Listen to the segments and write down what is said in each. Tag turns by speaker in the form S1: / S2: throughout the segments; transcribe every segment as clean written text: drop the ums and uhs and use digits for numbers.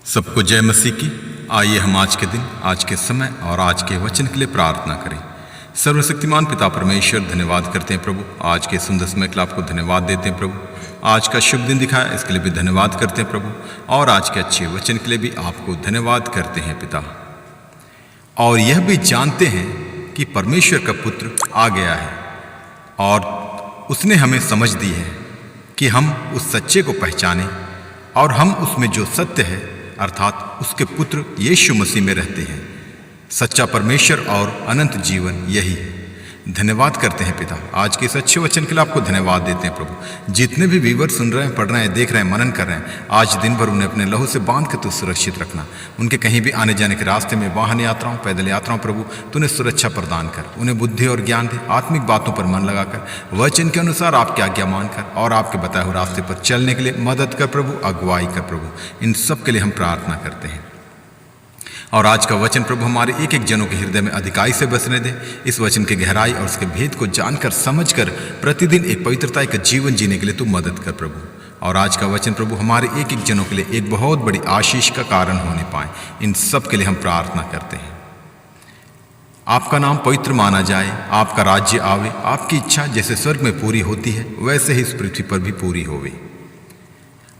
S1: सबको जय मसीह की। आइए हम आज के दिन, आज के समय और आज के वचन के लिए प्रार्थना करें। सर्वशक्तिमान पिता परमेश्वर, धन्यवाद करते हैं प्रभु, आज के सुंदर समय के लिए आपको धन्यवाद देते हैं प्रभु। आज का शुभ दिन दिखाया, इसके लिए भी धन्यवाद करते हैं प्रभु, और आज के अच्छे वचन के लिए भी आपको धन्यवाद करते हैं पिता। और यह भी जानते हैं कि परमेश्वर का पुत्र आ गया है और उसने हमें समझ दी है कि हम उस सच्चे को पहचानें और हम उसमें जो सत्य है अर्थात उसके पुत्र यीशु मसीह में रहते हैं। सच्चा परमेश्वर और अनंत जीवन यही है। धन्यवाद करते हैं पिता, आज के इस अच्छे वचन के लिए आपको धन्यवाद देते हैं प्रभु। जितने भी व्यूअर सुन रहे हैं, पढ़ रहे हैं, देख रहे हैं, मनन कर रहे हैं, आज दिन भर उन्हें अपने लहू से बांध कर तो सुरक्षित रखना। उनके कहीं भी आने जाने के रास्ते में, वाहन यात्राओं, पैदल यात्राओं, प्रभु तू उन्हें सुरक्षा प्रदान कर। उन्हें बुद्धि और ज्ञान दे, आत्मिक बातों पर मन लगाकर वचन के अनुसार आपकी आज्ञा मानकर और आपके बताए हुए रास्ते पर चलने के लिए मदद कर प्रभु, अगुवाई कर प्रभु। इन सब के लिए हम प्रार्थना करते हैं। और आज का वचन प्रभु हमारे एक एक जनों के हृदय में अधिकाई से बसने दे। इस वचन की गहराई और उसके भेद को जानकर, समझकर प्रतिदिन एक पवित्रता का जीवन जीने के लिए तू मदद कर प्रभु। और आज का वचन प्रभु हमारे एक एक जनों के लिए एक बहुत बड़ी आशीष का कारण होने पाए। इन सब के लिए हम प्रार्थना करते हैं। आपका नाम पवित्र माना जाए, आपका राज्य आवे, आपकी इच्छा जैसे स्वर्ग में पूरी होती है वैसे ही इस पृथ्वी पर भी पूरी होवे।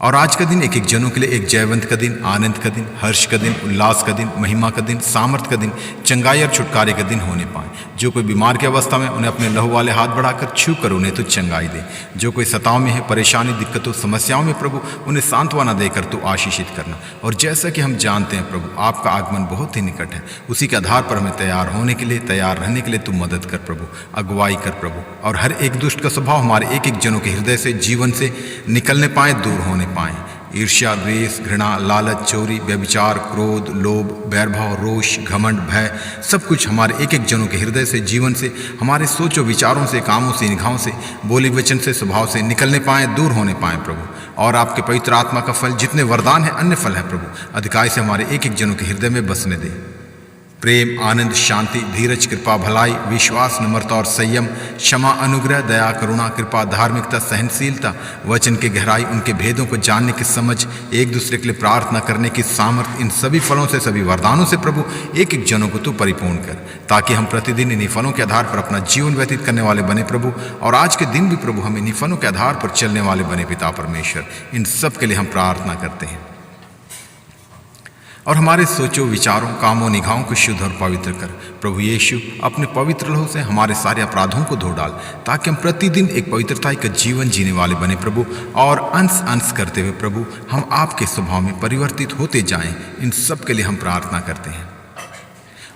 S1: और आज का दिन एक एक जनों के लिए एक जयवंत का दिन, आनंद का दिन, हर्ष का दिन, उल्लास का दिन, महिमा का दिन, सामर्थ का दिन, चंगाई और छुटकारे का दिन होने पाए। जो कोई बीमार की अवस्था में, उन्हें अपने लहू वाले हाथ बढ़ाकर छू कर उन्हें तो चंगाई दे। जो कोई सताव में है, परेशानी, दिक्कतों, समस्याओं में प्रभु उन्हें सांत्वना देकर तो आशीषित करना। और जैसा कि हम जानते हैं प्रभु, आपका आगमन बहुत ही निकट है, उसी के आधार पर हमें तैयार होने के लिए, तैयार रहने के लिए तू मदद कर प्रभु, अगुवाई कर प्रभु। और हर एक दुष्ट का स्वभाव हमारे एक एक जनों के हृदय से, जीवन से निकलने पाए, दूर होने पाए। ईर्ष्या, द्वेष, घृणा, लालच, चोरी, व्यभिचार, क्रोध, लोभ, बैरभाव, रोष, घमंड, भय, सब कुछ हमारे एक एक जनों के हृदय से, जीवन से, हमारे सोचों, विचारों से, कामों से, निगाहों से, बोली वचन से, स्वभाव से निकलने पाए, दूर होने पाए प्रभु। और आपके पवित्र आत्मा का फल, जितने वरदान है, अन्य फल है प्रभु, अधिकाई से हमारे एक एक जनों के हृदय में बसने दे। प्रेम, आनंद, शांति, धीरज, कृपा, भलाई, विश्वास, नम्रता और संयम, क्षमा, अनुग्रह, दया, करुणा, कृपा, धार्मिकता, सहनशीलता, वचन की गहराई, उनके भेदों को जानने की समझ, एक दूसरे के लिए प्रार्थना करने की सामर्थ, इन सभी फलों से, सभी वरदानों से प्रभु एक एक जनों को तू परिपूर्ण कर, ताकि हम प्रतिदिन इन्हीं फलों के आधार पर अपना जीवन व्यतीत करने वाले बने प्रभु। और आज के दिन भी प्रभु हम इन्हीं फलों के आधार पर चलने वाले बने पिता परमेश्वर। इन सब के लिए हम प्रार्थना करते हैं। और हमारे सोचों, विचारों, कामों, निगाहों को शुद्ध और पवित्र कर प्रभु यीशु। अपने पवित्र लहू से हमारे सारे अपराधों को धो डाल, ताकि हम प्रतिदिन एक पवित्रता का जीवन जीने वाले बने प्रभु। और अंश अंश करते हुए प्रभु हम आपके स्वभाव में परिवर्तित होते जाएं। इन सब के लिए हम प्रार्थना करते हैं।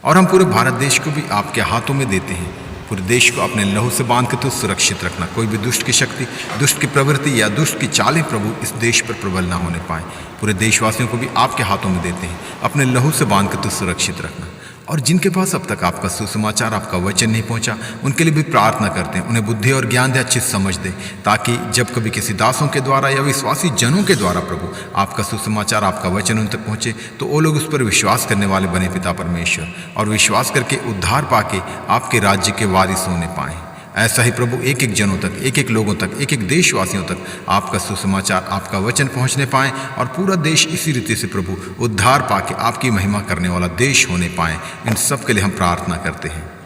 S1: और हम पूरे भारत देश को भी आपके हाथों में देते हैं। पूरे देश को अपने लहू से बांध कर तो सुरक्षित रखना। कोई भी दुष्ट की शक्ति, दुष्ट की प्रवृत्ति या दुष्ट की चालें प्रभु इस देश पर प्रबल ना होने पाए। पूरे देशवासियों को भी आपके हाथों में देते हैं, अपने लहू से बांध कर तो सुरक्षित रखना। और जिनके पास अब तक आपका सुसमाचार, आपका वचन नहीं पहुंचा, उनके लिए भी प्रार्थना करते हैं। उन्हें बुद्धि और ज्ञान दे, अच्छी समझ दे, ताकि जब कभी किसी दासों के द्वारा या विश्वासी जनों के द्वारा प्रभु आपका सुसमाचार, आपका वचन उन तक पहुंचे, तो वो लोग उस पर विश्वास करने वाले बने पिता परमेश्वर, और विश्वास करके उद्धार पाके आपके राज्य के वारिस होने पाए। ऐसा ही प्रभु एक एक जनों तक, एक एक लोगों तक, एक एक देशवासियों तक आपका सुसमाचार, आपका वचन पहुंचने पाए, और पूरा देश इसी रीति से प्रभु उद्धार पाके आपकी महिमा करने वाला देश होने पाए। इन सब के लिए हम प्रार्थना करते हैं।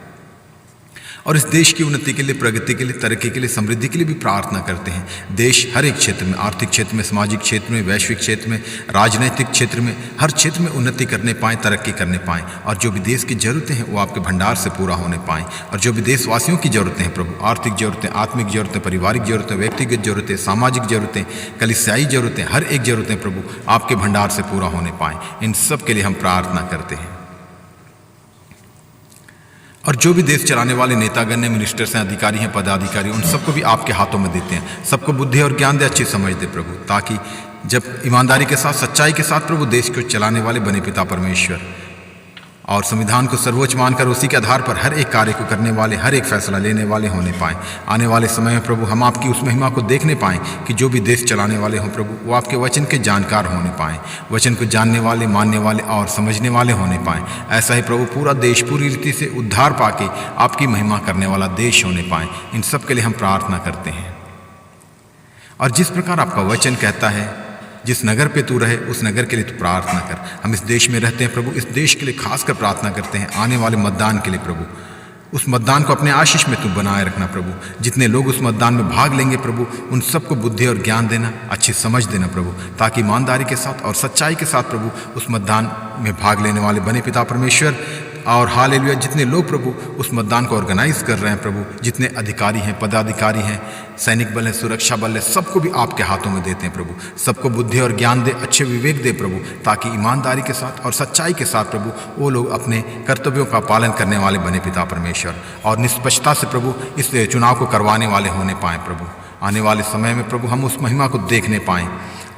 S1: और इस देश की उन्नति के लिए, प्रगति के लिए, तरक्की के लिए, समृद्धि के लिए भी प्रार्थना करते हैं। देश हर एक क्षेत्र में, आर्थिक क्षेत्र में, सामाजिक क्षेत्र में, वैश्विक क्षेत्र में, राजनीतिक क्षेत्र में, हर क्षेत्र में उन्नति करने पाएँ, तरक्की करने पाएँ। और जो भी देश की ज़रूरतें हैं वो आपके भंडार से पूरा होने पाएँ। और जो भी देशवासियों की ज़रूरतें हैं प्रभु, आर्थिक ज़रूरतें, आत्मिक ज़रूरतें, पारिवारिक ज़रूरतें, व्यक्तिगत ज़रूरतें, सामाजिक ज़रूरतें, कलीसियाई ज़रूरतें, हर एक ज़रूरतें प्रभु आपके भंडार से पूरा होने पाएँ। इन सब के लिए हम प्रार्थना करते हैं। और जो भी देश चलाने वाले नेतागण हैं, मिनिस्टर्स हैं, अधिकारी हैं, पदाधिकारी, उन सबको भी आपके हाथों में देते हैं। सबको बुद्धि और ज्ञान दे, अच्छी समझ दे प्रभु, ताकि जब ईमानदारी के साथ, सच्चाई के साथ प्रभु देश को चलाने वाले बने पिता परमेश्वर, और संविधान को सर्वोच्च मानकर उसी के आधार पर हर एक कार्य को करने वाले, हर एक फैसला लेने वाले होने पाएँ। आने वाले समय में प्रभु हम आपकी उस महिमा को देखने पाएँ कि जो भी देश चलाने वाले हों प्रभु वो आपके वचन के जानकार होने पाएँ, वचन को जानने वाले, मानने वाले और समझने वाले होने पाएँ। ऐसा ही प्रभु पूरा देश पूरी रीति से उद्धार पाके आपकी महिमा करने वाला देश होने पाएँ। इन सब के लिए हम प्रार्थना करते हैं। और जिस प्रकार आपका वचन कहता है जिस नगर पे तू रहे उस नगर के लिए तू प्रार्थना कर। हम इस देश में रहते हैं प्रभु, इस देश के लिए खासकर प्रार्थना करते हैं, आने वाले मतदान के लिए प्रभु। उस मतदान को अपने आशीष में तू बनाए रखना प्रभु। जितने लोग उस मतदान में भाग लेंगे प्रभु, उन सबको बुद्धि और ज्ञान देना, अच्छी समझ देना प्रभु, ताकि ईमानदारी के साथ और सच्चाई के साथ प्रभु उस मतदान में भाग लेने वाले बने पिता परमेश्वर। और हालेलुया, जितने लोग प्रभु उस मतदान को ऑर्गेनाइज कर रहे हैं प्रभु, जितने अधिकारी हैं, पदाधिकारी हैं, सैनिक बल है, सुरक्षा बल है, सबको भी आपके हाथों में देते हैं प्रभु। सबको बुद्धि और ज्ञान दे, अच्छे विवेक दे प्रभु, ताकि ईमानदारी के साथ और सच्चाई के साथ प्रभु वो लोग अपने कर्तव्यों का पालन करने वाले बने पिता परमेश्वर, और निष्पक्षता से प्रभु इस चुनाव को करवाने वाले होने पाएँ प्रभु। आने वाले समय में प्रभु हम उस महिमा को देखने पाएँ।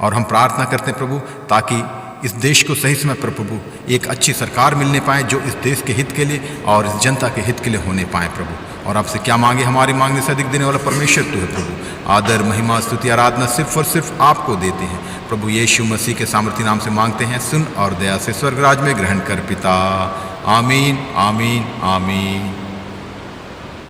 S1: और हम प्रार्थना करते हैं प्रभु, ताकि इस देश को सही समय पर प्रभु एक अच्छी सरकार मिलने पाए, जो इस देश के हित के लिए और इस जनता के हित के लिए होने पाए प्रभु। और आपसे क्या मांगे, हमारी मांगने से अधिक देने वाला परमेश्वर तू है प्रभु। आदर, महिमा, स्तुति, आराधना सिर्फ और सिर्फ आपको देते हैं प्रभु। यीशु मसीह के सामर्थी नाम से मांगते हैं, सुन और दया से स्वर्गराज में ग्रहण कर पिता। आमीन, आमीन, आमीन।